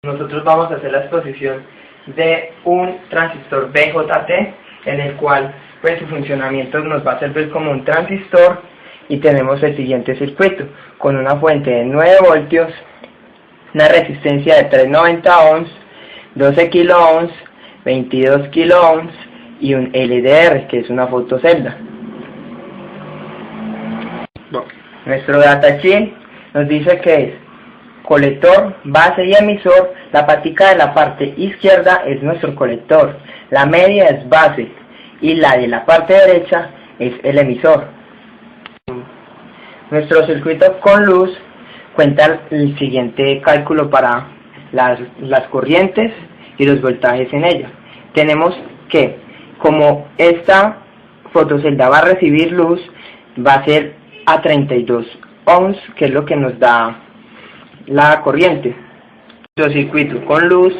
Nosotros vamos a hacer la exposición de un transistor BJT, en el cual pues su funcionamiento nos va a servir como un transistor, y tenemos el siguiente circuito con una fuente de 9 voltios, una resistencia de 390 ohms, 12 kilo ohms, 22 kilo ohms y un LDR, que es una fotocelda. Nuestro datasheet nos dice que es colector, base y emisor. La patica de la parte izquierda es nuestro colector, la media es base y la de la parte derecha es el emisor. Nuestro circuito con luz cuenta el siguiente cálculo para las corrientes y los voltajes en ella. Tenemos que, como esta fotocelda va a recibir luz, va a ser a 32 ohms, que es lo que nos da la corriente. Nuestro circuito con luz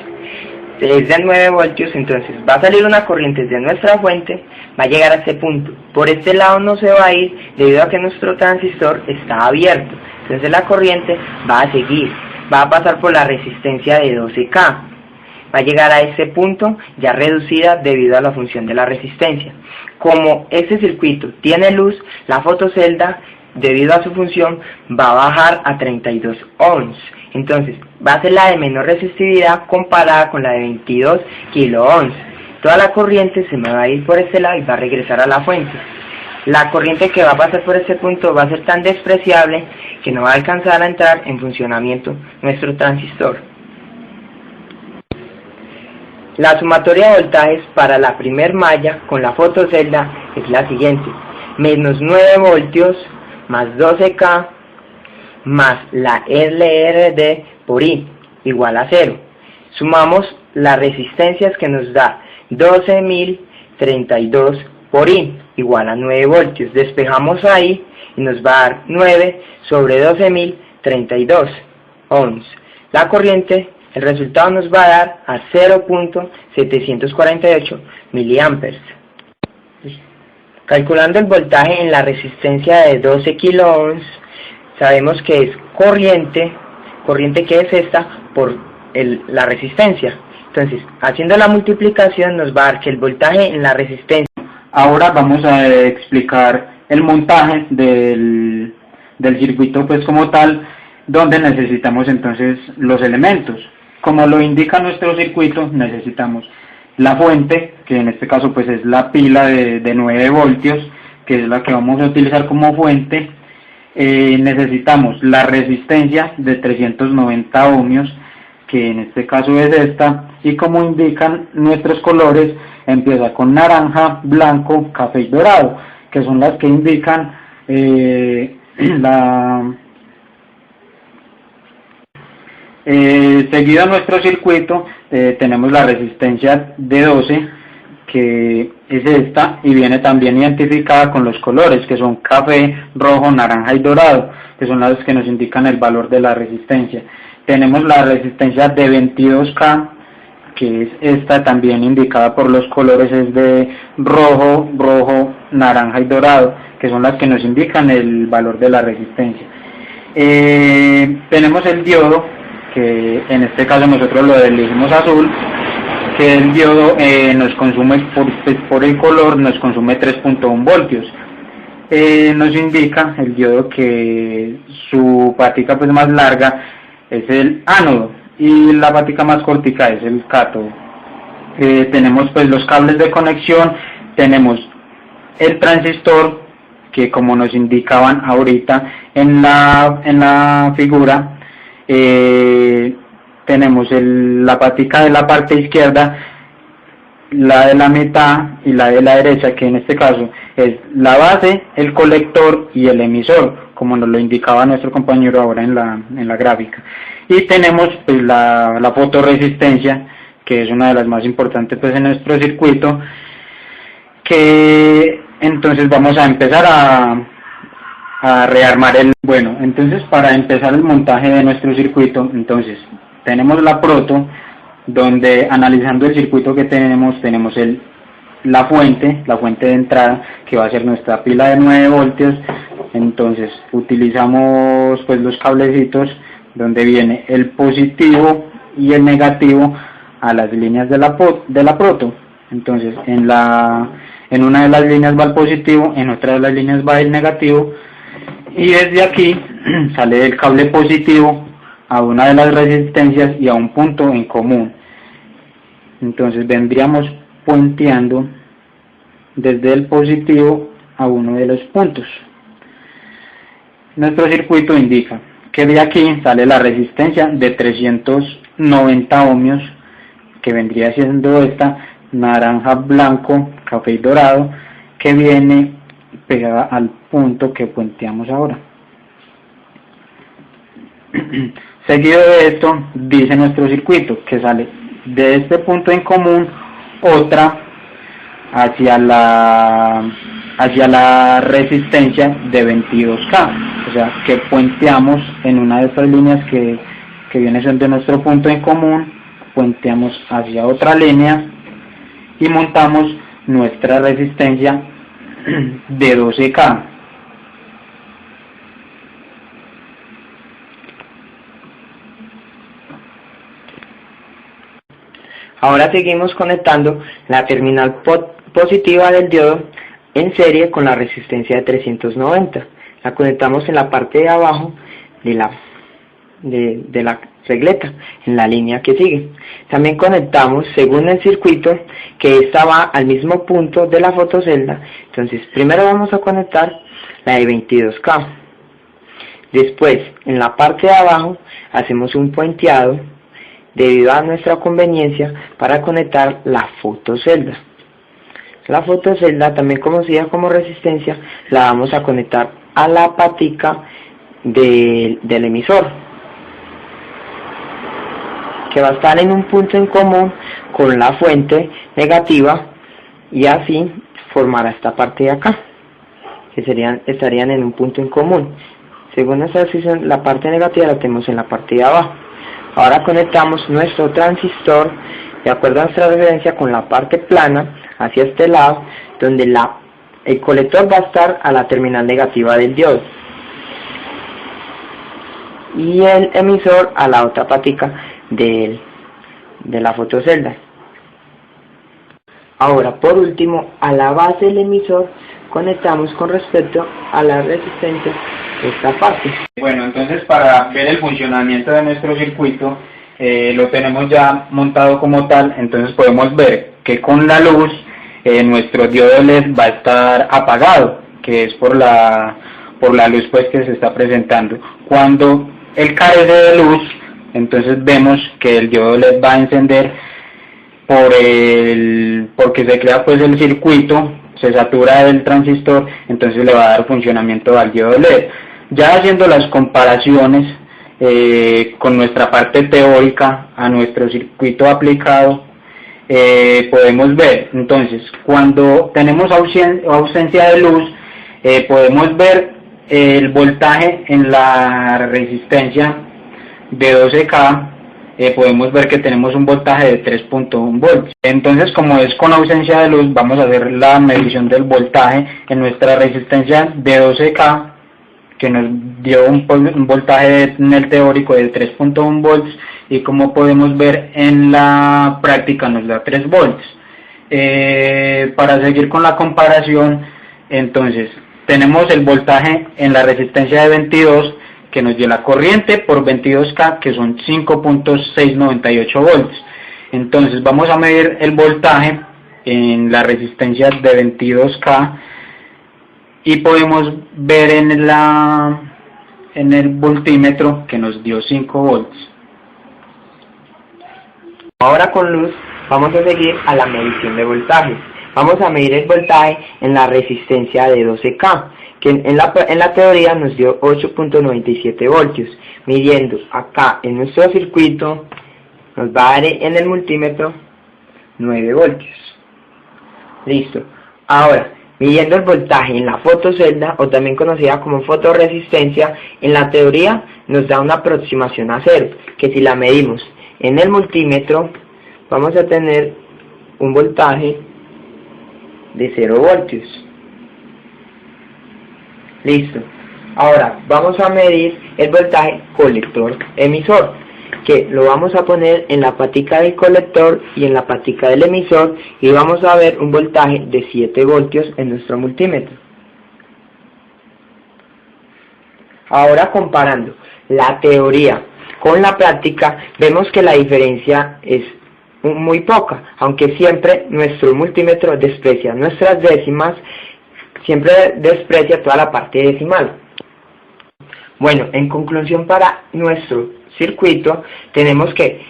es de 9 voltios, entonces va a salir una corriente de nuestra fuente, va a llegar a este punto. Por este lado no se va a ir debido a que nuestro transistor está abierto, entonces la corriente va a seguir, va a pasar por la resistencia de 12K, va a llegar a este punto ya reducida debido a la función de la resistencia. Como este circuito tiene luz, la fotocelda, debido a su función, va a bajar a 32 ohms. Entonces va a ser la de menor resistividad comparada con la de 22 kilo ohms. Toda la corriente se me va a ir por este lado y va a regresar a la fuente. La corriente que va a pasar por este punto va a ser tan despreciable que no va a alcanzar a entrar en funcionamiento nuestro transistor. La sumatoria de voltajes para la primer malla con la fotocelda es la siguiente: menos 9 voltios más 12K más la LRD por I igual a 0. Sumamos las resistencias que nos da 12.032 por I igual a 9 voltios. Despejamos ahí y nos va a dar 9 sobre 12.032 ohms. La corriente, el resultado nos va a dar a 0.748 miliamperes. Calculando el voltaje en la resistencia de 12 kilo ohms, sabemos que es corriente que es esta por la resistencia. Entonces, haciendo la multiplicación nos va a dar que el voltaje en la resistencia. Ahora vamos a explicar el montaje del circuito pues como tal, donde necesitamos entonces los elementos. Como lo indica nuestro circuito, necesitamos la fuente, que en este caso pues es la pila de 9 voltios, que es la que vamos a utilizar como fuente. Necesitamos la resistencia de 390 ohmios, que en este caso es esta, y como indican nuestros colores, empieza con naranja, blanco, café y dorado, que son las que indican seguido nuestro circuito. Tenemos la resistencia de 12, que es esta, y viene también identificada con los colores, que son café, rojo, naranja y dorado, que son las que nos indican el valor de la resistencia. Tenemos la resistencia de 22K, que es esta, también indicada por los colores, es de rojo, naranja y dorado, que son las que nos indican el valor de la resistencia. Tenemos el diodo, que en este caso nosotros lo elegimos azul, que el diodo nos consume por el color, nos consume 3.1 voltios. Nos indica el diodo que su patica pues más larga es el ánodo y la patica más cortica es el cátodo. Tenemos pues los cables de conexión, tenemos el transistor, que como nos indicaban ahorita en la figura, tenemos la patica de la parte izquierda, la de la mitad y la de la derecha, que en este caso es la base, el colector y el emisor, como nos lo indicaba nuestro compañero ahora en la gráfica. Y tenemos pues la fotorresistencia, que es una de las más importantes pues en nuestro circuito, que entonces vamos a empezar a rearmar bueno, entonces para empezar el montaje de nuestro circuito, entonces tenemos la proto, donde analizando el circuito que tenemos la fuente de entrada, que va a ser nuestra pila de 9 voltios. Entonces utilizamos pues los cablecitos donde viene el positivo y el negativo a las líneas de la proto. Entonces en una de las líneas va el positivo, en otra de las líneas va el negativo, y desde aquí sale el cable positivo a una de las resistencias y a un punto en común. Entonces vendríamos puenteando desde el positivo a uno de los puntos. Nuestro circuito indica que de aquí sale la resistencia de 390 ohmios, que vendría siendo esta naranja, blanco, café y dorado, que viene pegada al punto que puenteamos ahora. Seguido de esto, dice nuestro circuito que sale de este punto en común otra hacia la resistencia de 22K, o sea que puenteamos en una de estas líneas que viene siendo nuestro punto en común, puenteamos hacia otra línea y montamos nuestra resistencia de 12K. Ahora seguimos conectando la terminal positiva del diodo en serie con la resistencia de 390. La conectamos en la parte de abajo de la regleta, en la línea que sigue. También conectamos, según el circuito, que esta va al mismo punto de la fotocelda. Entonces primero vamos a conectar la de 22K. Después, en la parte de abajo, hacemos un puenteado debido a nuestra conveniencia para conectar la fotocelda. La fotocelda, también conocida como resistencia, la vamos a conectar a la patica del emisor, que va a estar en un punto en común con la fuente negativa, y así formará esta parte de acá, que estarían en un punto en común. Según esta decisión, la parte negativa la tenemos en la parte de abajo. Ahora conectamos nuestro transistor de acuerdo a nuestra referencia con la parte plana hacia este lado, donde el colector va a estar a la terminal negativa del diodo y el emisor a la otra patica de la fotocelda. Ahora, por último, a la base del emisor conectamos con respecto a la resistencia esta parte. Bueno, entonces para ver el funcionamiento de nuestro circuito, lo tenemos ya montado como tal. Entonces podemos ver que con la luz nuestro diodo LED va a estar apagado, que es por la luz pues que se está presentando. Cuando él carece de luz, entonces vemos que el diodo LED va a encender porque se crea pues el circuito, se satura el transistor, entonces le va a dar funcionamiento al diodo LED. Ya haciendo las comparaciones con nuestra parte teórica a nuestro circuito aplicado, podemos ver, entonces, cuando tenemos ausencia de luz, podemos ver el voltaje en la resistencia de 12K, podemos ver que tenemos un voltaje de 3.1 volts. Entonces, como es con ausencia de luz, vamos a hacer la medición del voltaje en nuestra resistencia de 12K, que nos dio un voltaje en el teórico de 3.1 volts, y como podemos ver en la práctica nos da 3 volts. Para seguir con la comparación, entonces tenemos el voltaje en la resistencia de 22, que nos dio la corriente por 22K, que son 5.698 volts. Entonces vamos a medir el voltaje en la resistencia de 22K, y podemos ver en el voltímetro que nos dio 5 volts. Ahora con luz vamos a seguir a la medición de voltajes. Vamos a medir el voltaje en la resistencia de 12K, que en la teoría nos dio 8.97 voltios. Midiendo acá en nuestro circuito, nos va a dar en el multímetro 9 voltios. Listo. Ahora, midiendo el voltaje en la fotocelda, o también conocida como fotoresistencia, en la teoría nos da una aproximación a cero, que si la medimos en el multímetro, vamos a tener un voltaje de 0 voltios. Listo. Ahora vamos a medir el voltaje colector-emisor. que lo vamos a poner en la patica del colector y en la patica del emisor y vamos a ver un voltaje de 7 voltios en nuestro multímetro. Ahora, comparando la teoría con la práctica, vemos que la diferencia es muy poca, aunque siempre nuestro multímetro desprecia nuestras décimas, siempre desprecia toda la parte decimal. Bueno, en conclusión, para nuestro circuito tenemos que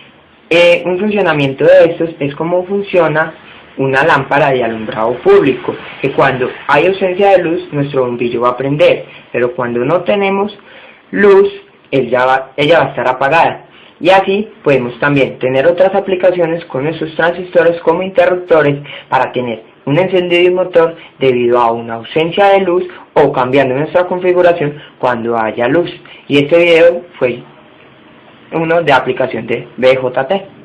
un funcionamiento de estos es como funciona una lámpara de alumbrado público, que cuando hay ausencia de luz nuestro bombillo va a prender, pero cuando no tenemos luz ella va a estar apagada. Y así podemos también tener otras aplicaciones con nuestros transistores como interruptores para tener un encendido y motor debido a una ausencia de luz o cambiando nuestra configuración cuando haya luz. Y este video fue uno de aplicación de BJT.